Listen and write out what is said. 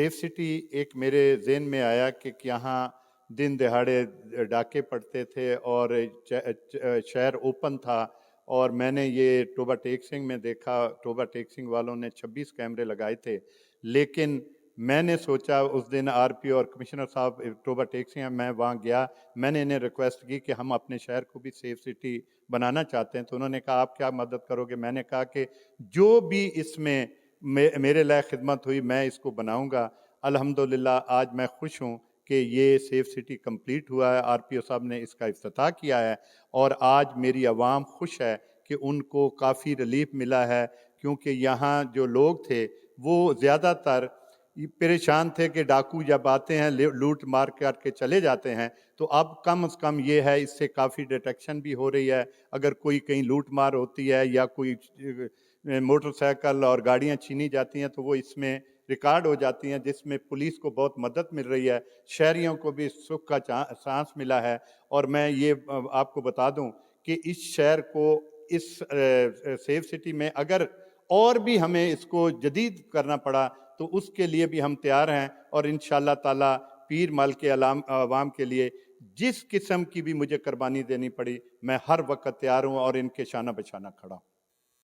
Safe city एक मेरे ज़हन में आया कि यहाँ दिन दहाड़े डाके पड़ते थे और शहर ओपन था। और मैंने ये टोबा टेक सिंह में देखा, टोबा टेक सिंह वालों ने 26 कैमरे लगाए थे। लेकिन मैंने सोचा उस दिन आरपी और कमिश्नर साहब टोबा टेक सिंह, मैं वहाँ गया, मैंने इन्हें रिक्वेस्ट की कि हम अपने शहर को भी सेफ सिटी बनाना चाहते हैं। तो उन्होंने कहा आप क्या मदद करोगे? मैंने कहा कि जो भी इसमें मेरे लायक खिदमत हुई मैं इसको बनाऊंगा। अल्हम्दुलिल्लाह आज मैं खुश हूँ कि ये सेफ सिटी कंप्लीट हुआ है, आरपीओ साहब ने इसका इफ्तिताह किया है और आज मेरी आवाम खुश है कि उनको काफ़ी रिलीफ मिला है, क्योंकि यहाँ जो लोग थे वो ज़्यादातर परेशान थे कि डाकू जब आते हैं लूट मार करके चले जाते हैं। तो अब कम से कम ये है, इससे काफ़ी डिटेक्शन भी हो रही है। अगर कोई कहीं लूट मार होती है या कोई मोटरसाइकिल और गाड़ियां छीनी जाती हैं तो वो इसमें रिकॉर्ड हो जाती हैं, जिसमें पुलिस को बहुत मदद मिल रही है, शहरियों को भी सुख का सांस मिला है। और मैं ये आपको बता दूं कि इस शहर को इस सेफ सिटी में अगर और भी हमें इसको जदीद करना पड़ा तो उसके लिए भी हम तैयार हैं। और इंशाअल्लाह ताला पीर माल के आवाम के लिए जिस किस्म की भी मुझे कुर्बानी देनी पड़ी मैं हर वक्त तैयार हूँ और इनके शाना बशाना खड़ा हूँ।